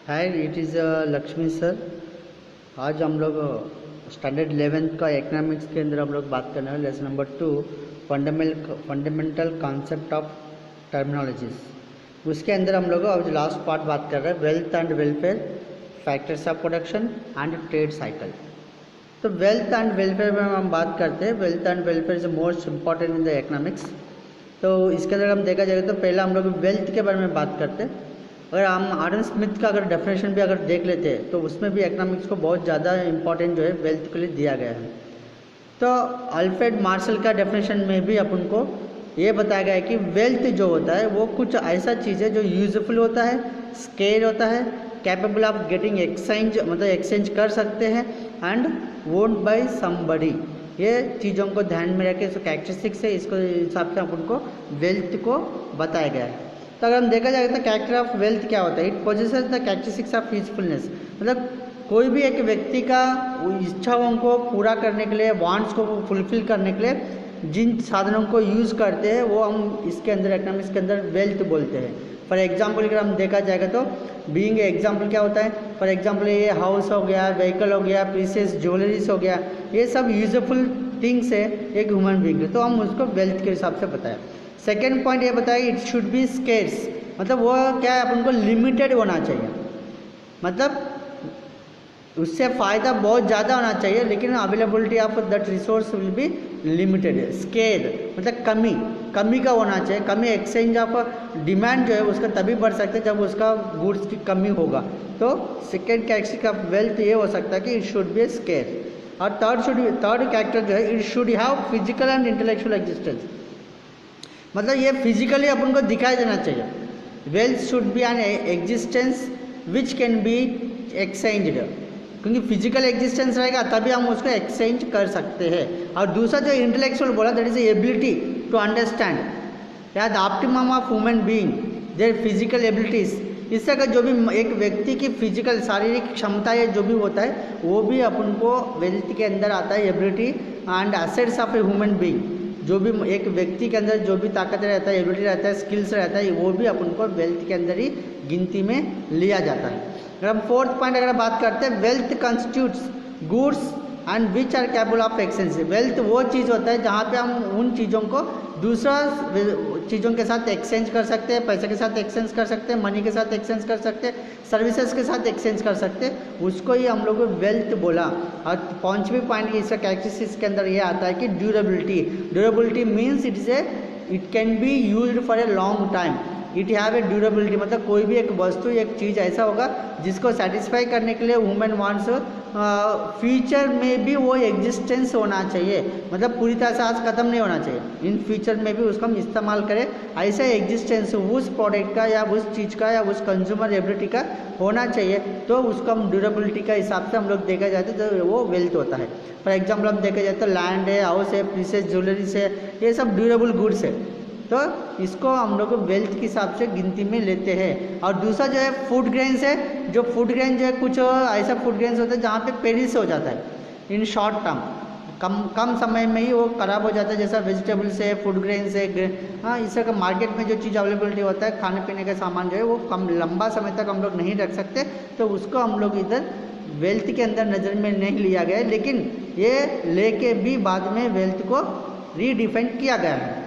Hi, it is Lakshmi sir. आज हम लोग स्टैंडर्ड 11th का इकोनॉमिक्स के अंदर हम लोग बात करने वाले lesson number 2 fundamental concept of terminologies. उसके अंदर हम लोग अब लास्ट पार्ट बात कर रहे हैं wealth and welfare, factors of production and trade cycle. तो वेल्थ एंड वेलफेयर में हम बात करते हैं। Wealth and welfare is most important in the economics. तो इसके अंदर हम देखा जाएगा तो पहला हम लोग वेल्थ के बारे में बात करते हैं। अगर हम आडम स्मिथ का अगर डेफिनेशन भी अगर देख लेते हैं तो उसमें भी इकोनॉमिक्स को बहुत ज़्यादा इंपॉर्टेंट जो है वेल्थ के लिए दिया गया है। तो अल्फ्रेड मार्शल का डेफिनेशन में भी अपन को ये बताया गया है कि वेल्थ जो होता है वो कुछ ऐसा चीज़ है जो यूजफुल होता है, स्केल होता है, कैपेबल ऑफ गेटिंग एक्सचेंज, मतलब एक्सचेंज कर सकते हैं, एंड वोन्ड बाय समबडी। ये चीज़ों को ध्यान में रख के इसको कैरेक्टरिस्टिक्स है, इसको हिसाब से अपन को वेल्थ को बताया गया है। तो अगर हम देखा जाए तो कैरेक्टर ऑफ वेल्थ क्या होता है, it possesses the characteristics of usefulness. मतलब कोई भी एक व्यक्ति का इच्छाओं को पूरा करने के लिए, वांट्स को फुलफिल करने के लिए जिन साधनों को यूज़ करते हैं वो हम इसके अंदर इकोनॉमिक्स के अंदर वेल्थ बोलते हैं। फॉर एग्जाम्पल अगर हम देखा जाएगा तो बीइंग एग्जाम्पल क्या होता है, फॉर एग्जाम्पल ये हाउस हो गया, व्हीकल हो गया, प्रीशियस ज्वेलरीज हो गया, ये सब यूजफुल थिंग्स है एक ह्यूमन बीइंग के, तो हम उसको वेल्थ के हिसाब से बताया। सेकेंड पॉइंट ये बताया इट शुड बी स्केर्स, मतलब वो क्या है अपन को लिमिटेड होना चाहिए, मतलब उससे फ़ायदा बहुत ज़्यादा होना चाहिए लेकिन availability of that resource will be limited. Scale मतलब कमी का होना चाहिए, कमी एक्सचेंज ऑफ डिमांड जो है उसका तभी बढ़ सकता है जब उसका गुड्स की कमी होगा। तो सेकेंड कैरेक्टरिस्टिक ऑफ वेल्थ ये हो सकता है कि इट शुड बी स्केल। और थर्ड कैरेक्टर जो है it should have physical and intellectual existence, मतलब ये फिजिकली अपन को दिखाई देना चाहिए। Wealth should be an existence which can be exchanged, क्योंकि फिजिकल एग्जिस्टेंस रहेगा तभी हम उसको एक्सचेंज कर सकते हैं। और दूसरा जो इंटेलेक्चुअल बोला that is ability to understand या the optimum of human being their physical abilities. इससे अगर जो भी एक व्यक्ति की फिजिकल शारीरिक क्षमता जो भी होता है वो भी अपन को वेल्थ के अंदर आता है। Ability and assets of a human being, जो भी एक व्यक्ति के अंदर जो भी ताकत रहता है, एबिलिटी रहता है, स्किल्स रहता है, वो भी अपन को वेल्थ के अंदर ही गिनती में लिया जाता है। अगर हम फोर्थ पॉइंट अगर बात करते हैं wealth constitutes goods and which are capable of exchange. Wealth वो चीज़ होता है जहाँ पे हम उन चीज़ों को दूसरा चीज़ों के साथ एक्सचेंज कर सकते हैं, पैसे के साथ एक्सचेंज कर सकते हैं, मनी के साथ एक्सचेंज कर सकते हैं, सर्विसेज के साथ एक्सचेंज कर सकते हैं, उसको ही हम लोग वेल्थ बोला। और पांचवी पॉइंट इसका कैरेक्टरिस्टिक्स के अंदर ये आता है कि durability. Durability means it can be used for a long time, it have a durability, मतलब कोई भी एक वस्तु एक चीज़ ऐसा होगा जिसको सेटिस्फाई करने के लिए ह्यूमन वांट्स फ्यूचर में भी वो एग्जिस्टेंस होना चाहिए, मतलब पूरी तरह से आज ख़त्म नहीं होना चाहिए, इन फ्यूचर में भी उसको हम इस्तेमाल करें, ऐसा एग्जिस्टेंस उस प्रोडक्ट का या उस चीज़ का या उस कंज्यूमर एबिलिटी का होना चाहिए। तो उसको हम ड्यूरेबिलिटी का हिसाब से हम लोग देखा जाए तो वो वेल्थ होता है। फॉर एग्जाम्पल हम देखा जाए तो लैंड है, हाउस है, प्रीशियस ज्वेलरीज है, ये सब ड्यूरेबल गुड्स है, तो इसको हम लोग वेल्थ के हिसाब से गिनती में लेते हैं। और दूसरा जो है फूड ग्रेन्स है, जो फूड ग्रेन जो है कुछ ऐसा फूड ग्रेन्स होता है जहाँ पे पेरिस हो जाता है इन शॉर्ट टर्म, कम समय में ही वो ख़राब हो जाता है, जैसा वेजिटेबल्स है, फूड ग्रेन्स है। हाँ, इस तरह का मार्केट में जो चीज़ अवेलेबिलिटी होता है खाने पीने का सामान जो है वो कम लंबा समय तक हम लोग नहीं रख सकते, तो उसको हम लोग इधर वेल्थ के अंदर नज़र में नहीं लिया गया है, लेकिन ये लेके भी बाद में वेल्थ को रीडिफाइन किया गया है।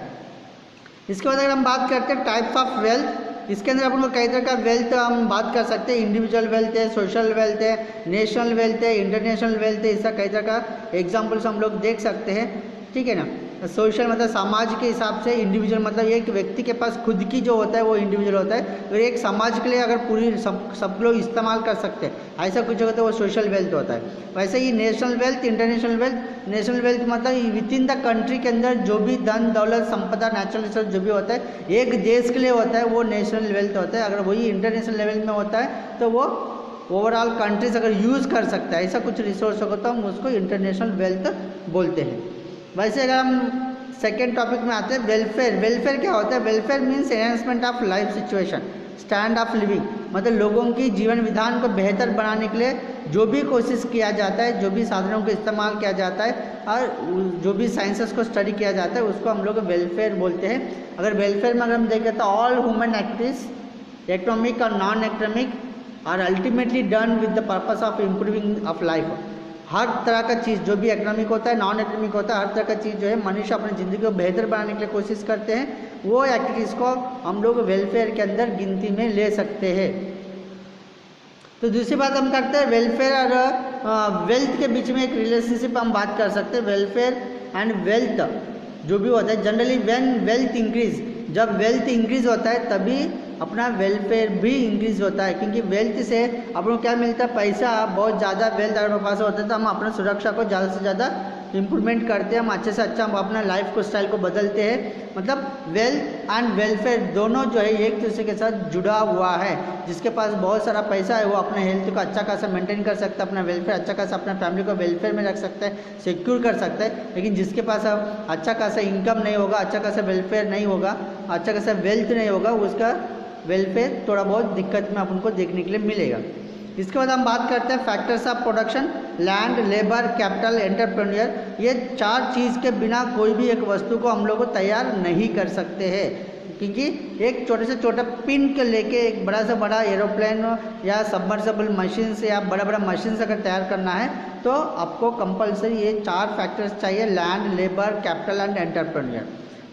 इसके बाद अगर हम बात करते हैं टाइप्स ऑफ वेल्थ, इसके अंदर अपन को कई तरह का वेल्थ हम बात कर सकते हैं। इंडिविजुअल वेल्थ है, सोशल वेल्थ है, नेशनल वेल्थ है, इंटरनेशनल वेल्थ है, इसका कई तरह का एग्जांपल्स हम लोग देख सकते हैं, ठीक है ना। सोशल मतलब समाज के हिसाब से, इंडिविजुअल मतलब एक व्यक्ति के पास खुद की जो होता है वो इंडिविजुअल होता है, और एक समाज के लिए अगर पूरी सब लोग इस्तेमाल कर सकते हैं ऐसा कुछ होता है वो सोशल वेल्थ होता है। वैसे ही national wealth, international wealth. National wealth मतलब विद इन द कंट्री के अंदर जो भी धन दौलत संपदा नेचुरल रिसोर्स जो भी होता है एक देश के लिए होता है वो नेशनल वेल्थ होता है। अगर वही इंटरनेशनल लेवल में होता है तो वो ओवरऑल कंट्रीज अगर यूज़ कर सकता है ऐसा कुछ रिसोर्स होगा तो हम उसको इंटरनेशनल वेल्थ बोलते हैं। वैसे अगर हम सेकेंड टॉपिक में आते हैं वेलफेयर। वेलफेयर क्या होता है, welfare means enhancement of life situation, stand of living, मतलब लोगों की जीवन विधान को बेहतर बनाने के लिए जो भी कोशिश किया जाता है, जो भी साधनों का इस्तेमाल किया जाता है और जो भी साइंसेस को स्टडी किया जाता है उसको हम लोग वेलफेयर बोलते हैं। अगर वेलफेयर में अगर हम देखें तो ऑल ह्यूमन एक्टिविटीज, इकोनॉमिक और non economic are ultimately done with the purpose of improving of life. हर तरह का चीज़ जो भी इकोनॉमिक होता है, नॉन इकोनॉमिक होता है, हर तरह का चीज़ जो है मनुष्य अपनी ज़िंदगी को बेहतर बनाने के लिए कोशिश करते हैं, वो एक्टिविटीज़ को हम लोग वेलफेयर के अंदर गिनती में ले सकते हैं। तो दूसरी बात हम करते हैं वेलफेयर और वेल्थ के बीच में एक रिलेशनशिप हम बात कर सकते हैं। वेलफेयर एंड वेल्थ जो भी होता है, जनरली व्हेन वेल्थ इंक्रीज, जब वेल्थ इंक्रीज होता है तभी अपना वेलफेयर भी इंक्रीज होता है, क्योंकि वेल्थ से अपन को क्या मिलता है, पैसा, बहुत ज़्यादा वेल्थ अगर हमारे पास होता है तो हम अपना सुरक्षा को ज़्यादा से ज़्यादा इम्प्रूवमेंट करते हैं, हम अच्छे से अच्छा हम अपना लाइफ को स्टाइल को बदलते हैं। मतलब वेल्थ एंड वेलफेयर दोनों जो है एक दूसरे के साथ जुड़ा हुआ है। जिसके पास बहुत सारा पैसा है वो अपने हेल्थ को अच्छा खासा मेंटेन कर सकता है, अपना वेलफेयर अच्छा खासा, अपना फैमिली को वेलफेयर में रख सकता है, सिक्योर कर सकता है। लेकिन जिसके पास अच्छा खासा इनकम नहीं होगा, अच्छा खासा वेलफेयर नहीं होगा, अच्छा खासा वेल्थ नहीं होगा, उसका वेलफेयर थोड़ा बहुत दिक्कत में अपन को देखने के लिए मिलेगा। इसके बाद हम बात करते हैं factors of production, land, labour, capital, entrepreneur. ये चार चीज़ के बिना कोई भी एक वस्तु को हम लोग तैयार नहीं कर सकते हैं, क्योंकि एक छोटे से छोटा पिन के लेके एक बड़ा से बड़ा एरोप्लेन या सबमर्सिबल मशीन से या बड़ा बड़ा मशीन से अगर तैयार करना है तो आपको कंपलसरी ये चार फैक्टर्स चाहिए, land, labour, capital and entrepreneur.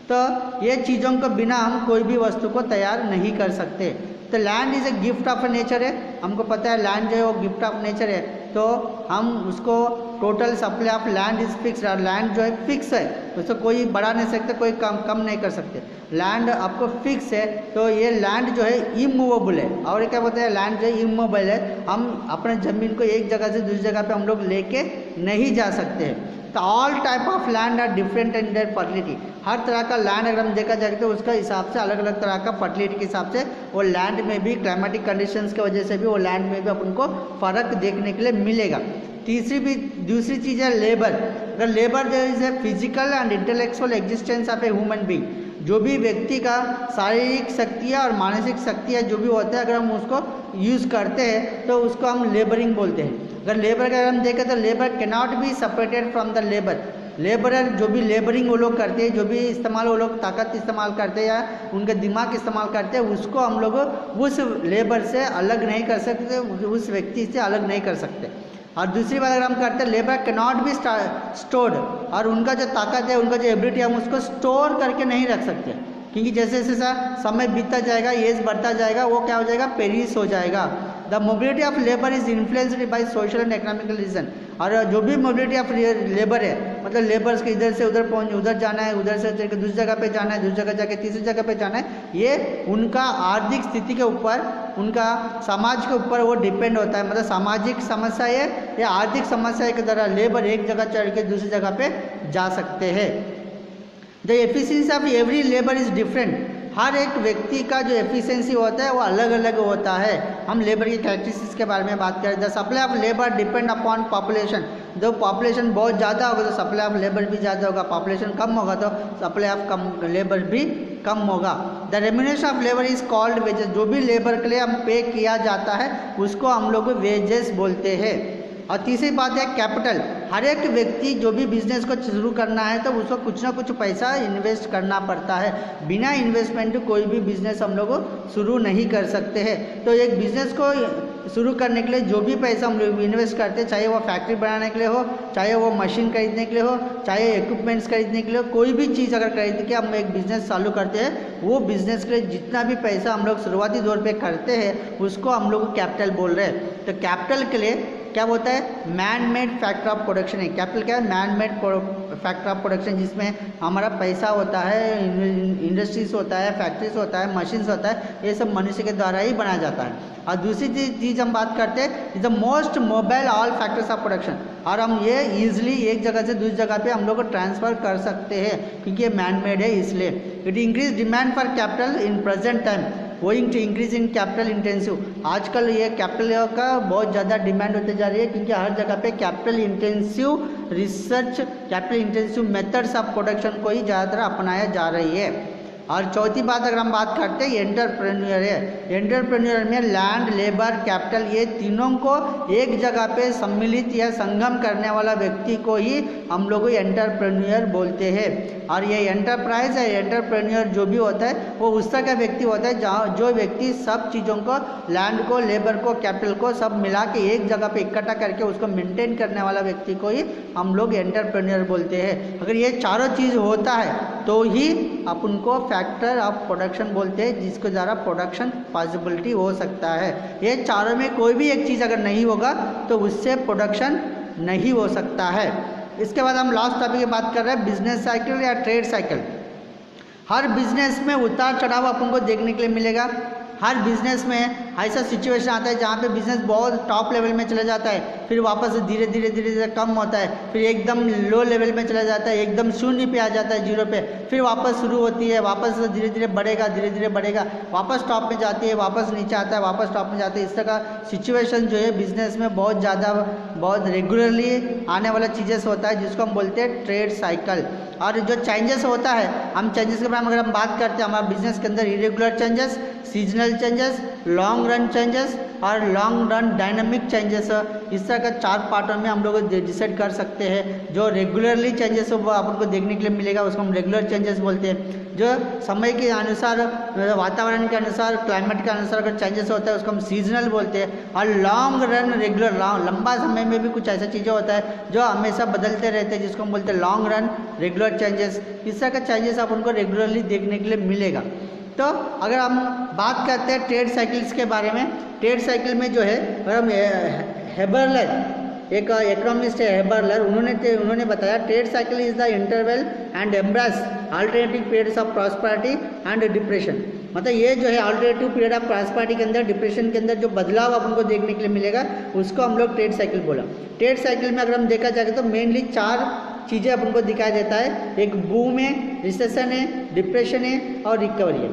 तो ये चीज़ों के बिना हम कोई भी वस्तु को तैयार नहीं कर सकते। तो land is a gift of nature है, हमको पता है लैंड जो है वो गिफ्ट ऑफ नेचर है, तो हम उसको total supply of land is fix, land जो है फिक्स है, उसको कोई बढ़ा नहीं सकते, कोई कम नहीं कर सकते। लैंड आपको फिक्स है, तो ये लैंड जो है इमूवेबल है। और क्या बोलते हैं, लैंड जो है इमूवेबल है, हम अपने ज़मीन को एक जगह से दूसरी जगह पे हम लोग लेके नहीं जा सकते हैं। तो all type of land are different in their fertility. हर तरह का लैंड अगर हम देखा जाए तो उसका हिसाब से अलग अलग तरह का फर्टिलिटी के हिसाब से वो लैंड में भी क्लाइमेटिक कंडीशंस की वजह से भी वो लैंड में भी अपन को फ़र्क देखने के लिए मिलेगा। दूसरी चीज़ है लेबर। अगर लेबर जो is a physical and intellectual existence of a human being, जो भी व्यक्ति का शारीरिक शक्तियाँ और मानसिक शक्तियाँ जो भी होता है, अगर हम उसको यूज़ करते हैं तो उसको हम लेबरिंग बोलते हैं। अगर लेबर का अगर हम देखें तो labour can not be separated from the labour. Labourer जो भी लेबरिंग वो लोग करते हैं, जो भी इस्तेमाल वो लोग ताकत इस्तेमाल करते हैं या उनके दिमाग इस्तेमाल करते हैं, उसको हम लोग उस लेबर से अलग नहीं कर सकते, उस व्यक्ति से अलग नहीं कर सकते। और दूसरी बात अगर हम करते हैं, labour can not be stored, और उनका जो ताकत है, उनका जो एबिलिटी है, हम उसको स्टोर करके नहीं रख सकते, क्योंकि जैसे जैसे समय बीतता जाएगा, एज बढ़ता जाएगा, वो क्या हो जाएगा, पेरिस हो जाएगा। The mobility of labour is influenced by social and economical reason. और जो भी मोबिलिटी ऑफ लेबर है, मतलब लेबर्स के इधर से उधर जाना है, उधर से दूसरी जगह पे जाना है, दूसरी जगह जाके तीसरी जगह पे जाना है, ये उनका आर्थिक स्थिति के ऊपर, उनका समाज के ऊपर वो डिपेंड होता है। मतलब सामाजिक समस्या है या आर्थिक समस्या के द्वारा लेबर एक जगह चढ़ के दूसरी जगह पे जा सकते हैं। The efficiency of every labour is different. हर एक व्यक्ति का जो एफिशिएंसी होता है वो अलग अलग होता है। हम लेबर की कैरेक्टरिस्टिक्स के बारे में बात करें, the supply of labour depend upon population. जब पॉपुलेशन बहुत ज़्यादा होगा तो सप्लाई ऑफ लेबर भी ज़्यादा होगा, पॉपुलेशन कम होगा तो सप्लाई ऑफ लेबर भी कम होगा। The remuneration of labour is called wages. जो भी लेबर के लिए हम पे किया जाता है उसको हम लोग वेजेस बोलते हैं। और तीसरी बात है कैपिटल। हर एक व्यक्ति जो भी बिजनेस को शुरू करना है तो उसको कुछ ना कुछ पैसा इन्वेस्ट करना पड़ता है। बिना इन्वेस्टमेंट कोई भी बिजनेस हम लोग शुरू नहीं कर सकते हैं। तो एक बिजनेस को शुरू करने के लिए जो भी पैसा हम लोग इन्वेस्ट करते हैं, चाहे वो फैक्ट्री बनाने के लिए हो, चाहे वो मशीन खरीदने के लिए हो, चाहे इक्विपमेंट्स खरीदने के लिए हो, कोई भी चीज़ अगर खरीद के हम एक बिज़नेस चालू करते हैं, वो बिज़नेस के लिए जितना भी पैसा हम लोग शुरुआती दौर पे करते हैं उसको हम लोग कैपिटल बोल रहे हैं। तो कैपिटल के लिए क्या होता है, man made factor of production है। कैपिटल क्या है, man made factor of production, जिसमें हमारा पैसा होता है, इंडस्ट्रीज होता है, फैक्ट्रीज होता है, मशीन्स होता है, ये सब मनुष्य के द्वारा ही बनाया जाता है। और दूसरी चीज़ हम बात करते हैं, is the most mobile all factors of production. और हम ये ईजिली एक जगह से दूसरी जगह पे हम लोग को ट्रांसफ़र कर सकते हैं क्योंकि ये मैन मेड है इसलिए। It increase demand for capital in present time going to increase in capital intensive. आजकल ये कैपिटल का बहुत ज़्यादा डिमांड होते जा रही है क्योंकि हर जगह पे capital intensive research, capital intensive methods of production को ही ज़्यादातर अपनाया जा रही है। और चौथी बात अगर हम बात करते हैं एंटरप्रेन्योर है। एंटरप्रेन्योर में लैंड, लेबर, कैपिटल ये तीनों को एक जगह पे सम्मिलित या संगम करने वाला व्यक्ति को ही हम लोग एंटरप्रेन्योर बोलते हैं। और ये एंटरप्राइज है, एंटरप्रेन्योर जो भी होता है वो उस तरह का व्यक्ति होता है जहाँ जो व्यक्ति सब चीज़ों को, लैंड को, लेबर को, कैपिटल को सब मिला के एक जगह पे इकट्ठा करके उसको मेंटेन करने वाला व्यक्ति को ही हम लोग एंटरप्रेन्योर बोलते हैं। अगर ये चारों चीज़ होता है तो ही अपन को फैक्टर ऑफ प्रोडक्शन बोलते हैं, जिसके द्वारा प्रोडक्शन पॉसिबिलिटी हो सकता है। ये चारों में कोई भी एक चीज़ अगर नहीं होगा तो उससे प्रोडक्शन नहीं हो सकता है। इसके बाद हम लास्ट टॉपिक की बात कर रहे हैं बिजनेस साइकिल या ट्रेड साइकिल। हर बिजनेस में उतार चढ़ाव अपन को देखने के लिए मिलेगा। हर बिजनेस में ऐसा सिचुएशन आता है जहाँ पे बिजनेस बहुत टॉप लेवल में चला जाता है, फिर वापस धीरे धीरे कम होता है, फिर एकदम लो लेवल में चला जाता है, एकदम शून्य पे आ जाता है, जीरो पे, फिर वापस शुरू होती है, वापस धीरे धीरे बढ़ेगा, वापस टॉप में जाती है, वापस नीचे आता है, वापस टॉप में जाता है। इस तरह का सिचुएशन जो है बिजनेस में बहुत ज़्यादा, बहुत रेगुलरली आने वाला चीज़ें होता है, जिसको हम बोलते हैं ट्रेड साइकिल। और जो चेंजेस होता है, हम चेंजेस के बारे में अगर हम बात करते हैं, हमारे बिजनेस के अंदर irregular changes, seasonal changes, long run changes और लॉन्ग रन डायनामिक चेंजेस, इस तरह का 4 पार्टों में हम लोग डिसाइड कर सकते हैं। जो रेगुलरली चेंजेस वो अपन को देखने के लिए मिलेगा उसको हम रेगुलर चेंजेस बोलते हैं। जो समय के अनुसार, वातावरण के अनुसार, क्लाइमेट के अनुसार अगर चेंजेस होता है उसको हम सीजनल बोलते हैं। और लॉन्ग रन रेगुलर, लंबा समय में भी कुछ ऐसा चीज़ें होता है जो हमेशा बदलते रहते हैं, जिसको हम बोलते हैं लॉन्ग रन रेगुलर चेंजेस। इस तरह का चेंजेस अपन को रेगुलरली देखने के लिए मिलेगा। तो अगर हम बात करते हैं ट्रेड साइकिल्स के बारे में, ट्रेड साइकिल में जो है अगर हम हेबरलर, एक इकोनॉमिस्ट है हेबरलर, उन्होंने बताया trade cycle is the interval and embrace alternative periods of prosperity and depression. मतलब ये जो है अल्टरनेटिव पीरियड ऑफ प्रॉस्पेरिटी के अंदर, डिप्रेशन के अंदर जो बदलाव अपन को देखने के लिए मिलेगा उसको हम लोग ट्रेड साइकिल बोला। ट्रेड साइकिल में अगर हम देखा जाए तो मेनली 4 चीज़ें अपन को दिखाई देता है। एक बूम है, रिसेशन है, डिप्रेशन है और रिकवरी है।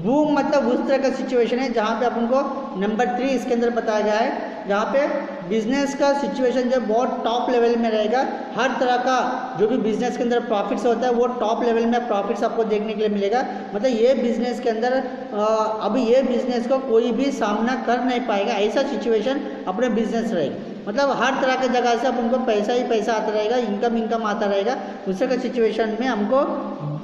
बूम मतलब उस तरह का सिचुएशन है जहाँ पे अपन को नंबर 3 इसके अंदर बताया गया है, जहाँ पे बिजनेस का सिचुएशन जो बहुत टॉप लेवल में रहेगा। हर तरह का जो भी बिजनेस के अंदर प्रॉफिट्स होता है वो टॉप लेवल में प्रॉफिट्स आपको देखने के लिए मिलेगा। मतलब ये बिजनेस के अंदर अभी ये बिजनेस को कोई भी सामना कर नहीं पाएगा, ऐसा सिचुएशन अपने बिजनेस रहेगा। मतलब हर तरह की जगह से अपन को पैसा ही पैसा आता रहेगा, इनकम आता रहेगा। उस तरह का सिचुएशन में हमको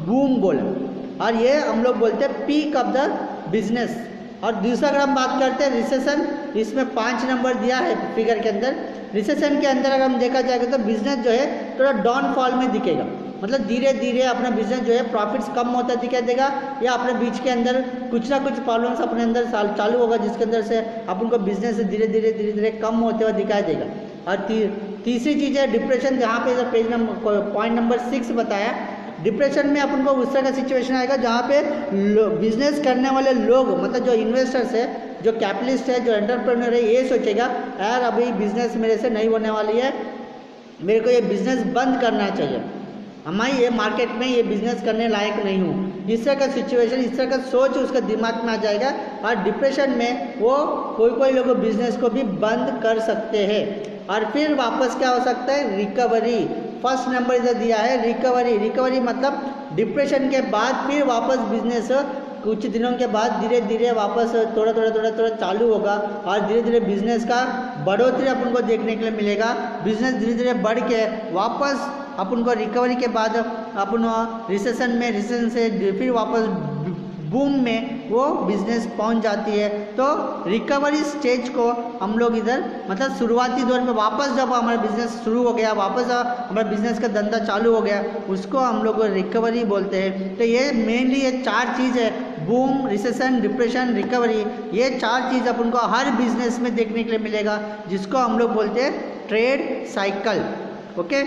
बूम बोला। और ये हम लोग बोलते हैं पीक ऑफ द बिजनेस। और दूसरा अगर हम बात करते हैं रिसेशन, इसमें 5 नंबर दिया है फिगर के अंदर। रिसेशन के अंदर अगर हम देखा जाएगा तो बिजनेस जो है थोड़ा डाउनफॉल में दिखेगा, मतलब धीरे धीरे अपना बिजनेस जो है प्रॉफिट्स कम होता दिखाई देगा, या अपने बीच के अंदर कुछ ना कुछ प्रॉब्लम्स अपने अंदर चालू होगा, जिसके अंदर से अपन को बिजनेस धीरे धीरे कम होते हुए दिखाई देगा। और तीसरी चीज़ है डिप्रेशन, जहाँ पे पेज नंबर पॉइंट नंबर 6 बताया। डिप्रेशन में अपन को उस तरह का सिचुएशन आएगा जहाँ पे बिजनेस करने वाले लोग, मतलब जो इन्वेस्टर्स है, जो कैपिटलिस्ट है, जो एंटरप्रेन्योर है, ये सोचेगा यार अभी बिजनेस मेरे से नहीं होने वाली है, मेरे को ये बिजनेस बंद करना चाहिए, हमारी ये मार्केट में ये बिजनेस करने लायक नहीं हूँ। इस तरह का सिचुएशन, इस तरह का सोच उसका दिमाग में आ जाएगा। और डिप्रेशन में वो कोई लोग बिजनेस को भी बंद कर सकते हैं। और फिर वापस क्या हो सकता है, रिकवरी। फर्स्ट नंबर इधर दिया है रिकवरी मतलब डिप्रेशन के बाद फिर वापस बिजनेस कुछ दिनों के बाद धीरे धीरे वापस थोड़ा चालू होगा, और धीरे धीरे बिजनेस का बढ़ोतरी अपन को देखने के लिए मिलेगा। बिजनेस धीरे धीरे बढ़ के वापस अपन को रिकवरी के बाद अपन रिसेशन से फिर वापस बूम में वो बिजनेस पहुंच जाती है। तो रिकवरी स्टेज को हम लोग इधर, मतलब शुरुआती दौर में वापस जब हमारा बिजनेस शुरू हो गया, वापस हमारा बिजनेस का धंधा चालू हो गया, उसको हम लोग रिकवरी बोलते हैं। तो ये मेनली ये 4 चीज़ है, बूम, रिसेशन, डिप्रेशन, रिकवरी। ये 4 चीज़ अपन को हर बिजनेस में देखने के लिए मिलेगा, जिसको हम लोग बोलते हैं ट्रेड साइकिल। ओके।